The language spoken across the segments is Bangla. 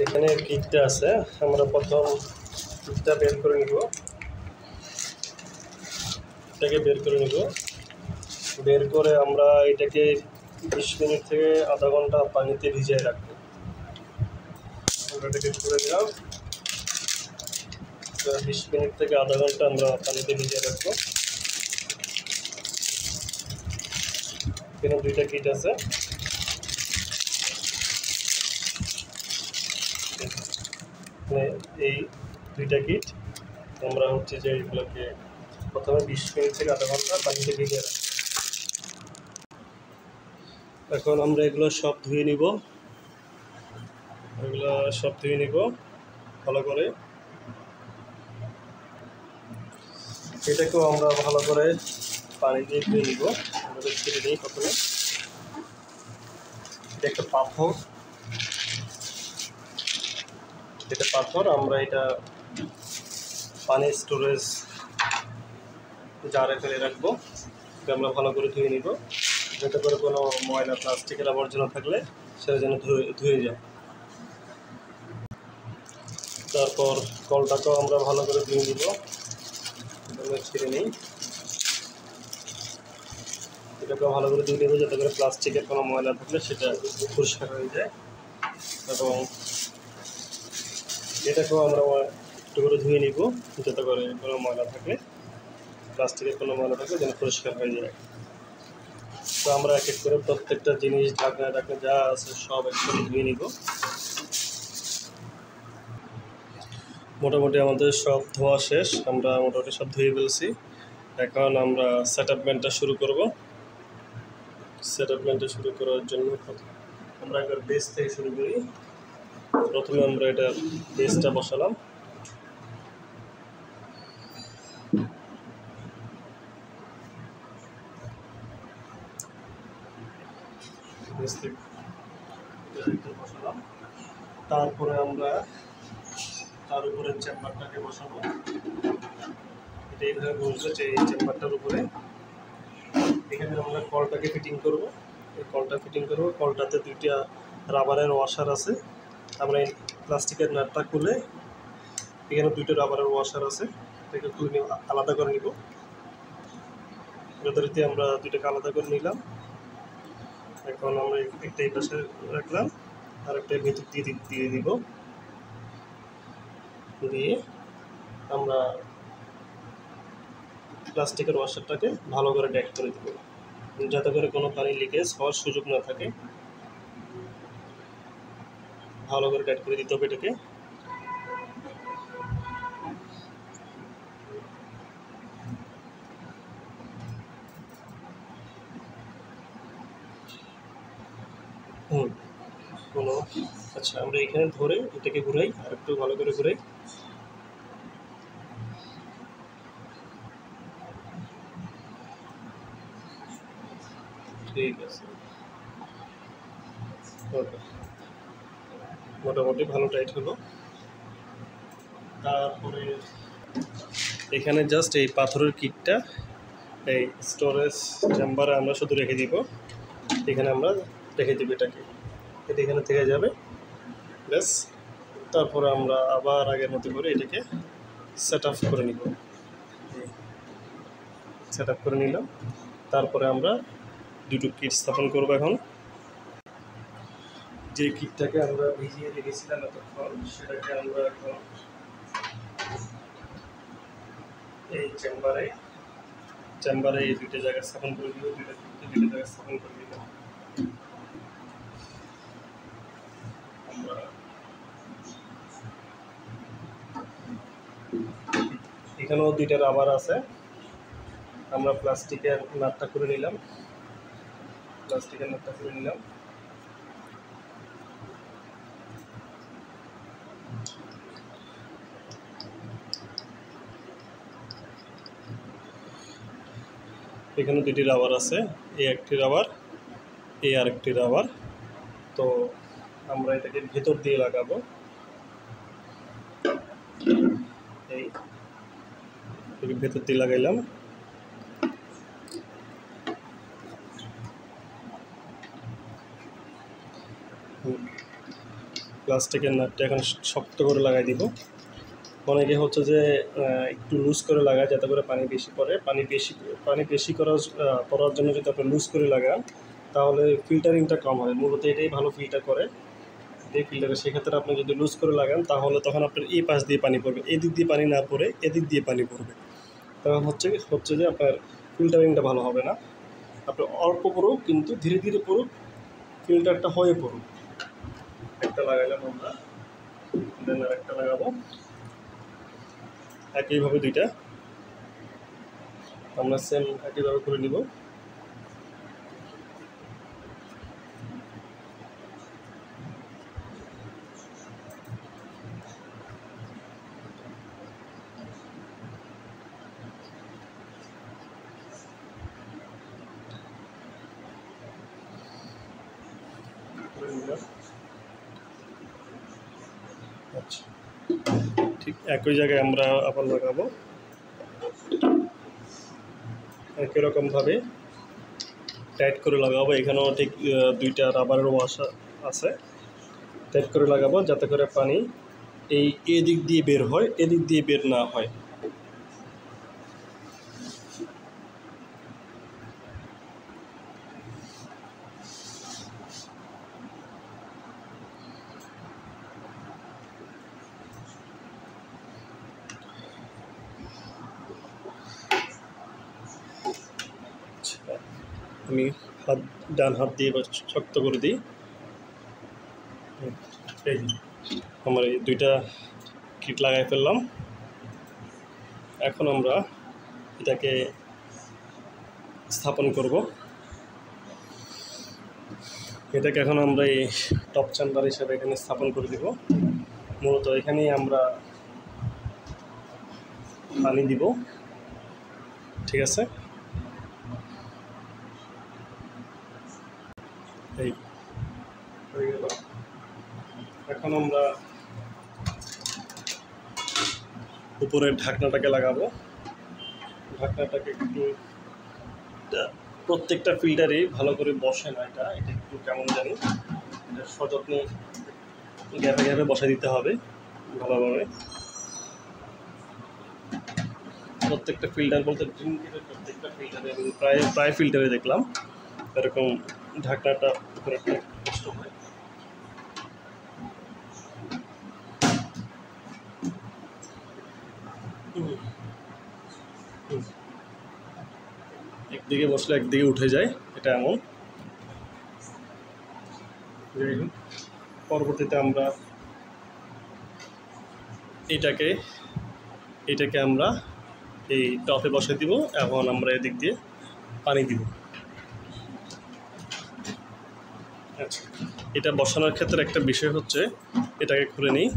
এখানে কিটটা আছে, আমরা প্রথম কিটটা বের করে নিব। এটাকে বের করে নিব, বের করে আমরা এটাকে 20 মিনিট থেকে আধা ঘন্টা পানিতে ভিজিয়ে রাখবো। আমরা এটাকে খুলে দিলাম, 20 মিনিট থেকে আধা ঘন্টা আমরা পানিতে ভিজিয়ে রাখবো। এখানে দুইটা কিট আছে, এই দুইটা কিট আমরা হচ্ছে যে এগুলোকে প্রথমে 20 মিনিট থেকে আধা ঘন্টা পানিতে ভিজিয়ে রাখবো। এখন আমরা এগুলো সব ধুয়ে নিব, ভালো করে। এটাকেও আমরা ভালো করে পানি দিয়ে ধুয়ে নিব। আমরা ছেড়ে নিই প্রথমে। এটা একটা পাথর, আমরা এটা পানি স্টোরেজ জারে ফেলে রাখবো। এটা আমরা ভালো করে ধুয়ে নিব, যাতে করে কোনো ময়লা প্লাস্টিকের আবর্জনা থাকলে সেটা যেন ধুয়ে যায়। তারপর কলটাকেও আমরা ভালো করে ধুয়ে নিব, ছেড়ে নিই। এটাকেও ভালো করে ধুয়ে নেব, যাতে করে প্লাস্টিকের কোনো ময়লা থাকলে সেটা পরিষ্কার হয়ে যায়। এবং এটাকেও আমরা একটু করে ধুয়ে নিব, যাতে করে কোনো ময়লা থাকলে, প্লাস্টিকের কোনো ময়লা থাকলে যেন পরিষ্কার হয়ে যায়। তো আমরা এক এক করে প্রত্যেকটা জিনিস ঢাকনা যা আছে সব একসাথে ধুয়ে নিব। মোটামুটি আমাদের সব ধোয়া শেষ, আমরা মোটামুটি সব ধুয়ে ফেলছি। এখন আমরা সেটআপমেন্টটা শুরু করব। সেটআপমেন্টটা শুরু করার জন্য আমরা একবার বেস থেকে শুরু করি। প্রথমে আমরা এটা বেসটা বসালাম। বসালাম, তারপরে আমরা তার উপরে চেম্বারটাকে বসাবো। এটা এইভাবে বসবে যে এই চেম্বারটার উপরে। এখানে আমরা কলটাকে ফিটিং করব। এই কলটা ফিটিং করব, কলটাতে দুইটা রাবারের ওয়াশার আছে। আমরা এই প্লাস্টিকের নাটটা খুলে, এখানে দুইটা রাবারের ওয়াশার আছে, এটাকে খুলে আলাদা করে নিব। যথারীতি আমরা দুইটাকে আলাদা করে নিলাম। এখন আমরা একটা এই পাশে রাখলাম, আর একটা ভিতর দিয়ে দিব। দিয়ে আমরা প্লাস্টিকের ওয়াশারটাকে ভালো করে টাইট করে দেব, যাতে করে কোনো পানি লিকেজ হওয়ার সুযোগ না থাকে। ভালো করে টাইট করে দিতে হবে এটাকে। আচ্ছা, আমরা এখানে ধরে এটাকে ঘুরাই, আর একটু ভালো করে ঘুরাই। ঠিক আছে, ওকে, মোটামুটি ভালো টাইট হলো। তারপরে এখানে জাস্ট এই পাথরের কিটটা এই স্টোরেজ চেম্বারে আমরা শুধু রেখে দিব। এখানে আমরা রেখে দিব এটা এখানে থেকে যাবে, ব্যাস। তারপরে আমরা আবার আগের মতো করে এটাকে সেট আপ করে নিব। সেট আপ করে নিলাম, তারপরে আমরা দুটো কিট স্থাপন করব। এখন যে কিটটাকে আমরা ভিজিয়ে রেখেছিলাম এতক্ষণ, সেটাকে আমরা এখন এই চেম্বারে এই দুইটা জায়গায় স্থাপন করে দিব। দুইটা জায়গায় স্থাপন করে দিব। আমরা এখানেও দুইটা রাবার আছে, আমরা প্লাস্টিকের নাটটা করে নিলাম। এখানে দুইটি রাবার আছে, এই একটি রাবার, এই আরেকটি রাবার। তো আমরা এটাকে ভেতর দিয়ে লাগাবো। এই ভেতর দিয়ে লাগাইলাম। প্লাস্টিকের নাটটা এখন শক্ত করে লাগাই দিব। অনেকে হচ্ছে যে একটু লুজ করে লাগায় যাতে করে পানি বেশি পড়ে। পানি বেশি পড়ার জন্য যদি আপনি লুজ করে লাগান তাহলে ফিল্টারিংটা কম হয়। মূলত এটাই ভালো ফিল্টার করে এই ফিল্টারে। সেক্ষেত্রে আপনি যদি লুজ করে লাগান তাহলে তখন আপনার এই পাশ দিয়ে পানি পড়বে, এদিক দিয়ে পানি না পড়ে এদিক দিয়ে পানি পড়বে। তখন হচ্ছে যে আপনার ফিল্টারিংটা ভালো হবে না। আপনার অল্প পড়ুক কিন্তু ধীরে ধীরে পড়ুক, ফিল্টারটা হয়ে পড়ুক। একটা লাগাইলাম আমরা, দেন আর একটা লাগাবো। একইভাবে দুইটা আমরা সেম একইভাবে করে নিব। আচ্ছা, ঠিক একই জায়গায় আমরা আবার লাগাবো। একই রকমভাবে টাইট করে লাগাবো। এখানেও ঠিক দুইটা রাবারের ওয়াশ আছে, টাইট করে লাগাবো যাতে করে পানি এদিক দিয়ে বের হয়, এদিক দিয়ে বের না হয়। আমি ডান হাত দিয়ে শক্ত করে দিই। এই আমার এই দুইটা কিট লাগাই ফেললাম। এখন আমরা এটাকে স্থাপন করব। এটাকে এখন আমরা এই টপ চেম্বার হিসেবে এখানে স্থাপন করে দিব। মূলত এখানেই আমরা পানি দিব, ঠিক আছে। এই হয়ে গেল। এখন আমরা উপরের ঢাকনাটাকে লাগাবো। ঢাকনাটাকে একটু, প্রত্যেকটা ফিল্টারই ভালো করে বসে না, এটা একটু কেমন জানি, এটা সযত্নে গ্যাপে গ্যাপে বসে দিতে হবে ভালোভাবে। প্রত্যেকটা ফিল্টার বলতে প্রত্যেকটা ফিল্টারে আমি প্রায় ফিল্টারে দেখলাম এরকম ঢাকনাটা উপরে একটা কষ্ট হয়। একদিকে বসলে একদিকে উঠে যায়, এটা এমন। যাই হোক, পরবর্তীতে আমরা এটাকে আমরা এই টপে বসে দিব। এখন আমরা এদিক দিয়ে পানি দিব। আচ্ছা, এটা বসানোর ক্ষেত্রে একটা বিষয় হচ্ছে, এটাকে খুলে নিই।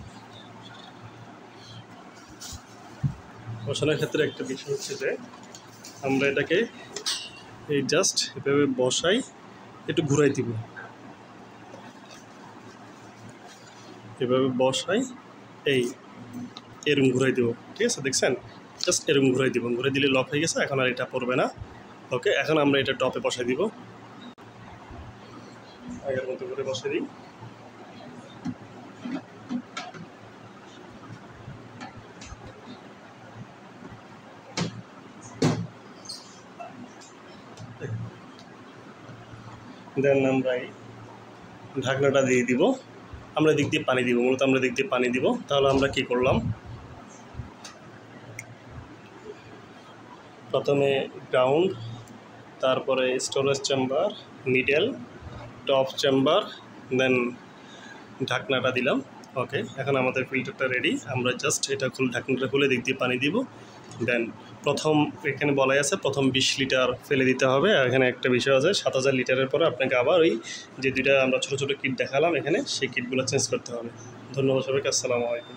বসানোর ক্ষেত্রে একটা বিষয় হচ্ছে যে আমরা এটাকে এই জাস্ট এভাবে বসাই, একটু ঘুরাই দিব। এভাবে বসাই, এরম ঘুরাই দেবো, ঠিক আছে। দেখছেন, জাস্ট এরম ঘুরাই দিব। ঘুরাই দিলে লক হয়ে গেছে, এখন আর এটা পড়বে না। ওকে, এখন আমরা এটা টপে বসাই দিব। আগের মতো করে বসে দিই। দেন আমরা এই ঢাকনাটা দিয়ে দিব। আমরা দিক দিয়ে পানি দিব, মূলত আমরা দিক দিয়ে পানি দিব। তাহলে আমরা কি করলাম, প্রথমে গ্রাউন্ড, তারপরে storage chamber, middle, top chamber, then ঢাকনাটা দিলাম। ওকে, এখন আমাদের ফিল্টারটা রেডি। আমরা জাস্ট এটা ঢাকনাটা খুলে দিক দিয়ে পানি দিব। দেন প্রথম এখানে বলাই আছে প্রথম 20 লিটার ফেলে দিতে হবে। আর এখানে একটা বিষয় আছে, 7000 লিটারের পরে আপনাকে আবার ওই যে দুইটা আমরা ছোটো ছোটো কিট দেখালাম এখানে, সেই কিটগুলো চেঞ্জ করতে হবে। ধন্যবাদ সবাইকে, আসসালামু আলাইকুম।